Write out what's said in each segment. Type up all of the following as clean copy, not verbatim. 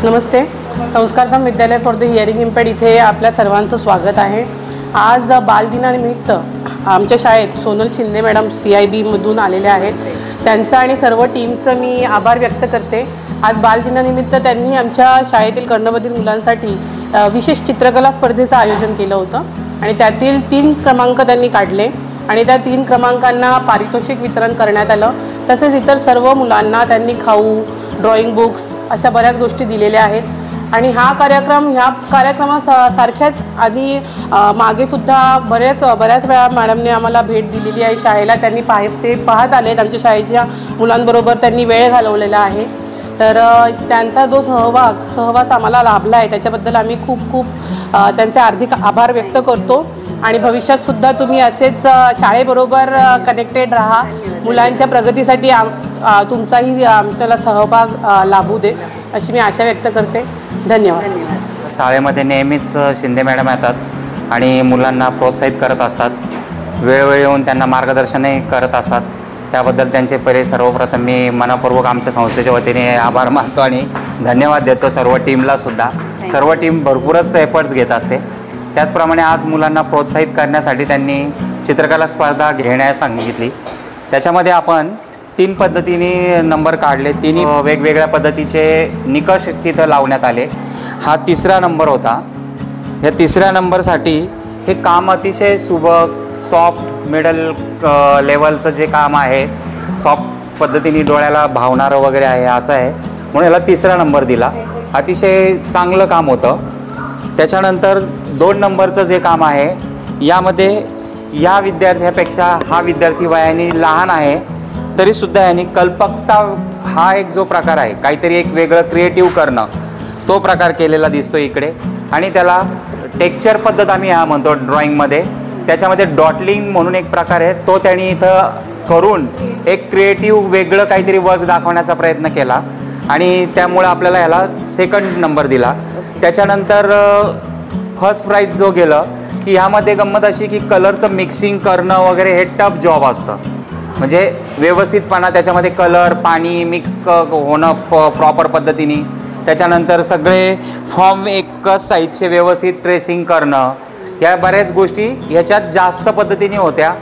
Namaste. संस्कारधाम Vidyalaya for the hearing इम्पेअर्ड इथे आपल्या सर्वांचं स्वागत आहे. आज बालदिनानिमित्त आमच्या शाळेत सोनल शिंदे मॅडम CIB मधून आलेले आहेत. त्यांचा आणि सर्व टीमचं मी आभार व्यक्त करते. आज बालदिनानिमित्त त्यांनी आमच्या शाळेतील कर्णबधिर मुलांसाठी विशेष चित्रकला स्पर्धेचं आयोजन केलं होतं आणि त्यातील 3 क्रमांक त्यांनी काढले आणि त्या 3 क्रमांकांना पारितोषिक वितरण करण्यात आलं. तसेच इतर सर्व मुलांना त्यांनी खाऊ, ड्रॉइंग बुक्स अशा बऱ्याच गोष्टी दिलेल्या आहेत. आणि ह्या कार्यक्रमासारख्याच आधी मागेसुद्धा बऱ्याच वेळा मॅडमने आम्हाला भेट दिलेली आहे शाळेला. त्यांनी ते पाहत आलेत. आमच्या शाळेच्या मुलांबरोबर त्यांनी वेळ घालवलेला आहे. तर त्यांचा जो सहवास आम्हाला लाभला आहे त्याच्याबद्दल आम्ही खूप त्यांचे हार्दिक आभार व्यक्त करतो. आणि भविष्यातसुद्धा तुम्ही असेच शाळेबरोबर कनेक्टेड राहा. मुलांच्या प्रगतीसाठी तुमचाही आमच्याला सहभाग लाभू दे अशी मी आशा व्यक्त करते. धन्यवाद. शाळेमध्ये नेहमीच शिंदे मॅडम येतात आणि मुलांना प्रोत्साहित करत असतात. वेळोवेळी येऊन त्यांना मार्गदर्शनही करत असतात. त्याबद्दल त्यांचे पहिले सर्वप्रथम मी मनपूर्वक आमच्या संस्थेच्या वतीने आभार मानतो आणि धन्यवाद देतो सर्व टीमलासुद्धा. सर्व टीम भरपूरच एफर्ट्स घेत असते. त्याचप्रमाणे आज मुलांना प्रोत्साहित करण्यासाठी त्यांनी चित्रकला स्पर्धा घेण्यास सांगितली. त्याच्यामध्ये आपण 3 पद्धतीने नंबर काढले. 3 वेगवेगळ्या पद्धतीचे निकष तिथं लावण्यात आले. हा 3रा नंबर होता. या 3ऱ्या नंबरसाठी हे काम अतिशय सुबक, सॉफ्ट मिडल लेवलचं जे काम आहे, सॉफ्ट पद्धतीने डोळ्याला भावणारं वगैरे आहे असं आहे, म्हणून याला 3रा नंबर दिला. अतिशय चांगलं काम होतं. त्याच्यानंतर 2 नंबरचं जे काम आहे यामध्ये या विद्यार्थ्यापेक्षा हा विद्यार्थी वयाने लहान आहे तरीसुद्धा यांनी कल्पकता हा एक जो प्रकार आहे, काहीतरी एक वेगळं क्रिएटिव्ह करणं, तो प्रकार केलेला दिसतो इकडे. आणि त्याला टेक्स्चर पद्धत आम्ही हा म्हणतो ड्रॉइंगमध्ये. त्याच्यामध्ये डॉटलिंग म्हणून एक प्रकार आहे, तो त्यांनी इथं करून एक क्रिएटिव्ह वेगळं काहीतरी वर्क दाखवण्याचा प्रयत्न केला आणि त्यामुळे आपल्याला ह्याला 2nd नंबर दिला. त्याच्यानंतर फर्स्ट प्राइज जो गेलं की ह्यामध्ये गंमत अशी की कलरचं मिक्सिंग करणं वगैरे हे टफ जॉब असतं. म्हणजे व्यवस्थितपणा त्याच्यामध्ये कलर पाणी मिक्स होणं प्रॉपर पद्धतीने. त्याच्यानंतर सगळे फॉर्म एकच साईजचे व्यवस्थित ट्रेसिंग करणं, या बऱ्याच गोष्टी ह्याच्यात जास्त पद्धतीने होत्या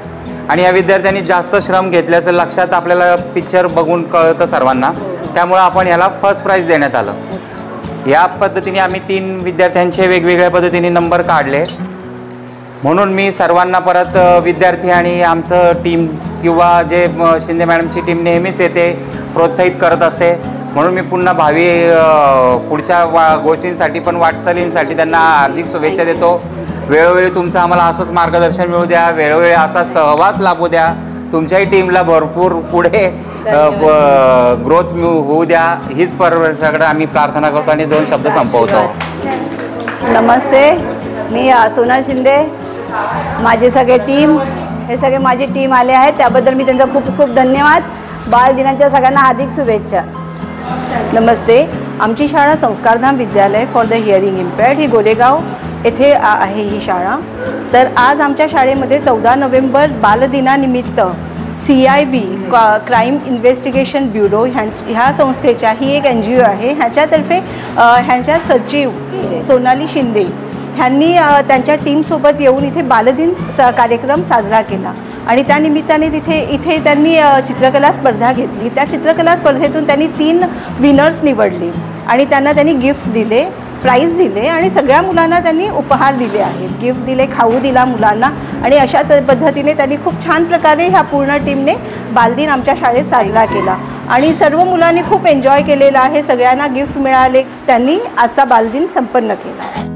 आणि या विद्यार्थ्यांनी जास्त श्रम घेतल्याचं लक्षात आपल्याला पिक्चर बघून कळतं सर्वांना. त्यामुळं आपण ह्याला फर्स्ट प्राइज देण्यात आलं. या पद्धतीने आम्ही 3 विद्यार्थ्यांचे वेगवेगळ्या पद्धतीने नंबर काढले. म्हणून मी सर्वांना परत विद्यार्थी आणि आमचं टीम किंवा जे शिंदे मॅडमची टीम नेहमीच येते प्रोत्साहित करत असते. म्हणून मी पुन्हा भावी पुढच्या गोष्टींसाठी पण वाटचालींसाठी त्यांना हार्दिक शुभेच्छा देतो. वेळोवेळी तुमचं आम्हाला असंच मार्गदर्शन मिळू द्या. वेळोवेळी असा सहवास लाभू द्या. तुमच्याही टीमला भरपूर पुढे ग्रोथ होऊ द्या. हीच परमेश्वराकडे आम्ही प्रार्थना करतो आणि 2 शब्द संपवतो. नमस्ते. मी सोनल शिंदे. माझे सगळे टीम हे सगळे माझी टीम आले आहेत, त्याबद्दल मी त्यांचा खूप धन्यवाद. बालदिनाच्या सगळ्यांना हार्दिक शुभेच्छा. नमस्ते. आमची शाळा Sanskardham Vidyalaya for the hearing impaired ही गोरेगाव येथे आहे ही शाळा. तर आज आमच्या शाळेमध्ये 14 नोव्हेंबर बालदिनानिमित्त CIB क्राईम इन्व्हेस्टिगेशन ब्युरो ह्या संस्थेच्या ही एक NGO आहे. ह्याच्यातर्फे ह्यांच्या सचिव सोनाली शिंदे ह्यांनी त्यांच्या टीमसोबत येऊन इथे बालदिन कार्यक्रम साजरा केला आणि त्यानिमित्ताने इथे त्यांनी चित्रकला स्पर्धा घेतली. त्या चित्रकला स्पर्धेतून त्यांनी 3 विनर्स निवडले आणि त्यांनी गिफ्ट दिले, प्राईज दिले आणि सगळ्या मुलांना त्यांनी उपहार दिले आहेत. गिफ्ट दिले, खाऊ दिला मुलांना आणि अशा पद्धतीने त्यांनी खूप छान प्रकारे ह्या पूर्ण टीमने बालदिन आमच्या शाळेत साजरा केला आणि सर्व मुलांनी खूप एन्जॉय केलेला आहे. सगळ्यांना गिफ्ट मिळाले. त्यांनी आजचा बालदिन संपन्न केला.